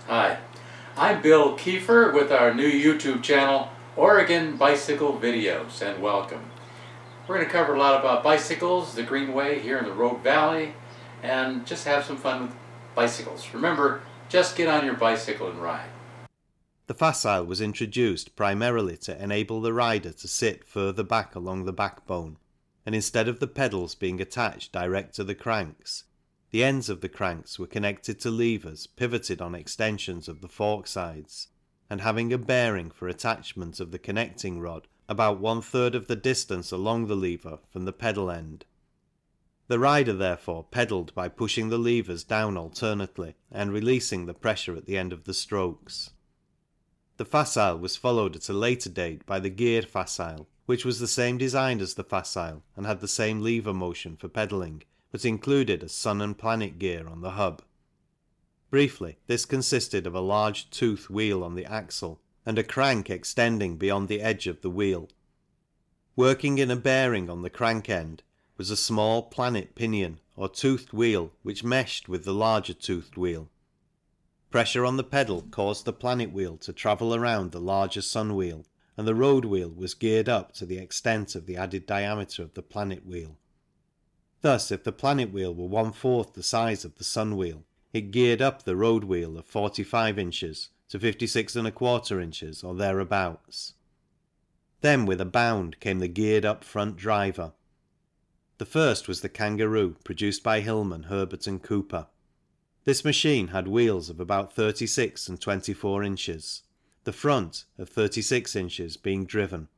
Hi, I'm Bill Kiefer with our new YouTube channel, Oregon Bicycle Videos, and welcome. We're going to cover a lot about bicycles, the Greenway here in the Rogue Valley, and just have some fun with bicycles. Remember, just get on your bicycle and ride. The facile was introduced primarily to enable the rider to sit further back along the backbone, and instead of the pedals being attached direct to the cranks, the ends of the cranks were connected to levers pivoted on extensions of the fork sides, and having a bearing for attachment of the connecting rod about 1/3 of the distance along the lever from the pedal end. The rider therefore pedalled by pushing the levers down alternately and releasing the pressure at the end of the strokes. The facile was followed at a later date by the geared facile, which was the same design as the facile and had the same lever motion for pedalling, but included a sun and planet gear on the hub. Briefly, this consisted of a large tooth wheel on the axle and a crank extending beyond the edge of the wheel. Working in a bearing on the crank end was a small planet pinion or toothed wheel which meshed with the larger toothed wheel. Pressure on the pedal caused the planet wheel to travel around the larger sun wheel, and the road wheel was geared up to the extent of the added diameter of the planet wheel. Thus, if the planet wheel were 1/4 the size of the sun wheel, it geared up the road wheel of 45 inches to 56 1/4 inches or thereabouts. Then with a bound came the geared up front driver. The first was the Kangaroo, produced by Hillman, Herbert and Cooper. This machine had wheels of about 36 and 24 inches, the front of 36 inches being driven.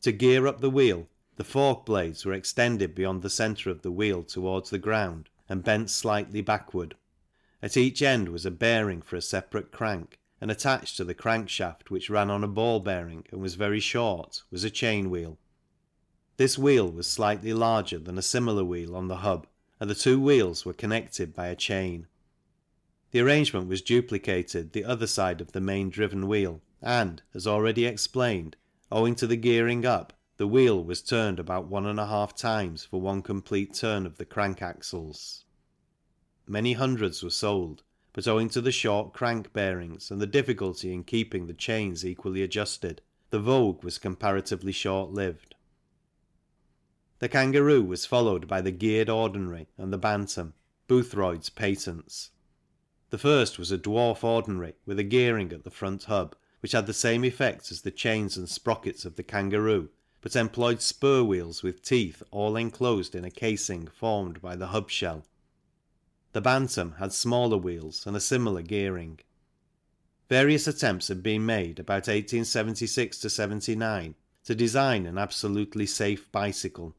To gear up the wheel, the fork blades were extended beyond the centre of the wheel towards the ground and bent slightly backward. At each end was a bearing for a separate crank, and attached to the crankshaft, which ran on a ball bearing and was very short, was a chain wheel. This wheel was slightly larger than a similar wheel on the hub, and the two wheels were connected by a chain. The arrangement was duplicated the other side of the main driven wheel, and, as already explained, owing to the gearing up, the wheel was turned about 1½ times for one complete turn of the crank axles. Many hundreds were sold, but owing to the short crank bearings and the difficulty in keeping the chains equally adjusted, the vogue was comparatively short-lived. The Kangaroo was followed by the geared ordinary and the Bantam, Boothroyd's patents. The first was a dwarf ordinary with a gearing at the front hub, which had the same effect as the chains and sprockets of the Kangaroo, but employed spur wheels with teeth all enclosed in a casing formed by the hub shell. The Bantam had smaller wheels and a similar gearing. Various attempts had been made about 1876–79 to design an absolutely safe bicycle.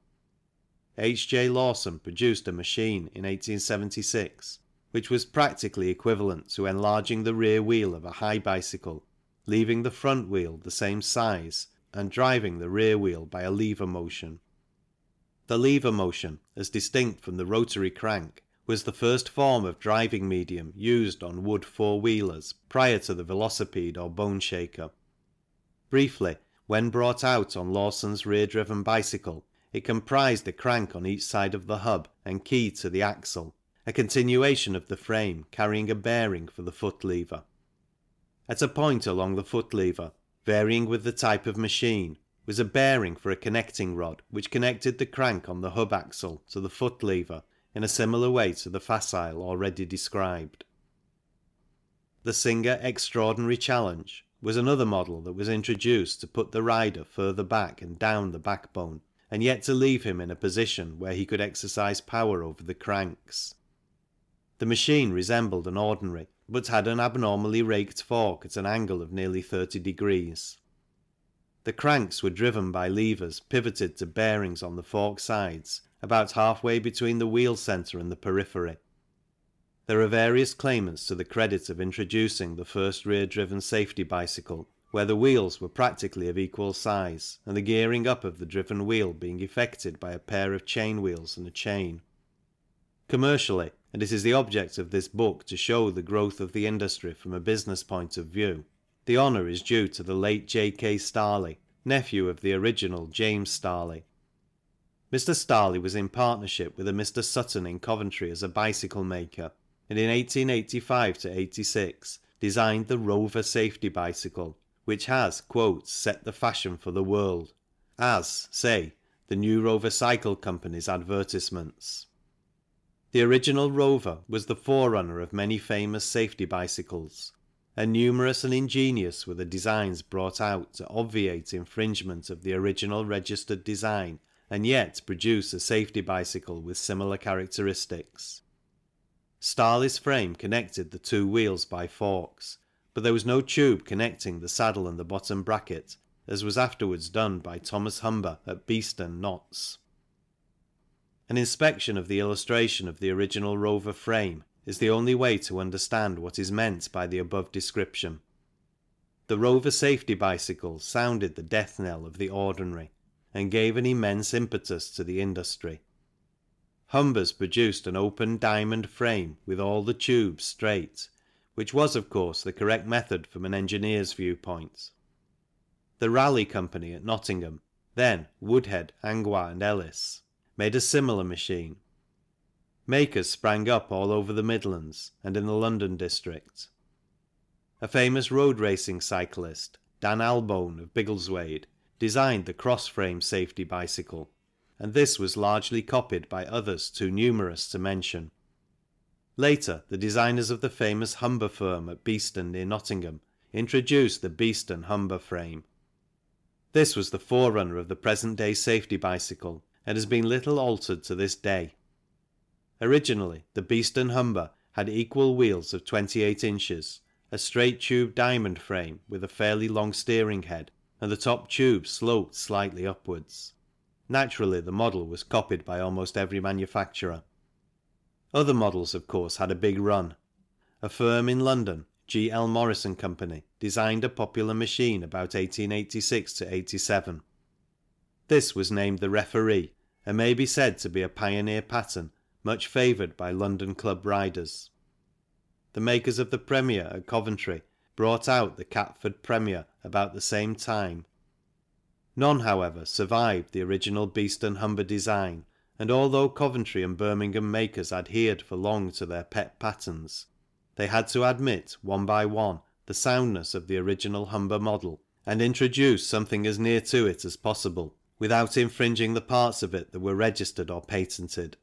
H. J. Lawson produced a machine in 1876 which was practically equivalent to enlarging the rear wheel of a high bicycle, leaving the front wheel the same size and driving the rear wheel by a lever motion. The lever motion, as distinct from the rotary crank, was the first form of driving medium used on wood four-wheelers prior to the velocipede or bone shaker. Briefly, when brought out on Lawson's rear-driven bicycle, it comprised a crank on each side of the hub and key to the axle, a continuation of the frame carrying a bearing for the foot lever. At a point along the foot lever, varying with the type of machine, was a bearing for a connecting rod which connected the crank on the hub axle to the foot lever in a similar way to the facile already described. The Singer Extraordinary Challenge was another model that was introduced to put the rider further back and down the backbone, and yet to leave him in a position where he could exercise power over the cranks. The machine resembled an ordinary, but had an abnormally raked fork at an angle of nearly 30 degrees. The cranks were driven by levers pivoted to bearings on the fork sides, about halfway between the wheel centre and the periphery. There are various claimants to the credit of introducing the first rear-driven safety bicycle, where the wheels were practically of equal size, and the gearing up of the driven wheel being effected by a pair of chain wheels and a chain. Commercially, and it is the object of this book to show the growth of the industry from a business point of view, the honour is due to the late J.K. Starley, nephew of the original James Starley. Mr. Starley was in partnership with a Mr. Sutton in Coventry as a bicycle maker, and in 1885 to 86 designed the Rover safety bicycle, which has, quote, set the fashion for the world, as, say, the new Rover Cycle Company's advertisements. The original Rover was the forerunner of many famous safety bicycles, and numerous and ingenious were the designs brought out to obviate infringement of the original registered design and yet produce a safety bicycle with similar characteristics. Starley's frame connected the two wheels by forks, but there was no tube connecting the saddle and the bottom bracket, as was afterwards done by Thomas Humber at Beeston, Notts. An inspection of the illustration of the original Rover frame is the only way to understand what is meant by the above description. The Rover safety bicycle sounded the death knell of the ordinary, and gave an immense impetus to the industry. Humbers produced an open diamond frame with all the tubes straight, which was of course the correct method from an engineer's viewpoint. The Raleigh Company at Nottingham, then Woodhead, Angua and Ellis, made a similar machine. Makers sprang up all over the Midlands and in the London district. A famous road racing cyclist, Dan Albone of Biggleswade, designed the cross-frame safety bicycle, and this was largely copied by others too numerous to mention. Later, the designers of the famous Humber firm at Beeston near Nottingham introduced the Beeston Humber frame. This was the forerunner of the present-day safety bicycle and has been little altered to this day. Originally, the Beeston Humber had equal wheels of 28 inches, a straight tube diamond frame with a fairly long steering head, and the top tube sloped slightly upwards. Naturally, the model was copied by almost every manufacturer. Other models, of course, had a big run. A firm in London, G. L. Morris & Company, designed a popular machine about 1886 to 87. This was named the Referee, and may be said to be a pioneer pattern much favoured by London club riders. The makers of the Premier at Coventry brought out the Catford Premier about the same time. None, however, survived the original Beeston Humber design, and although Coventry and Birmingham makers adhered for long to their pet patterns, they had to admit one by one the soundness of the original Humber model and introduce something as near to it as possible, without infringing the parts of it that were registered or patented.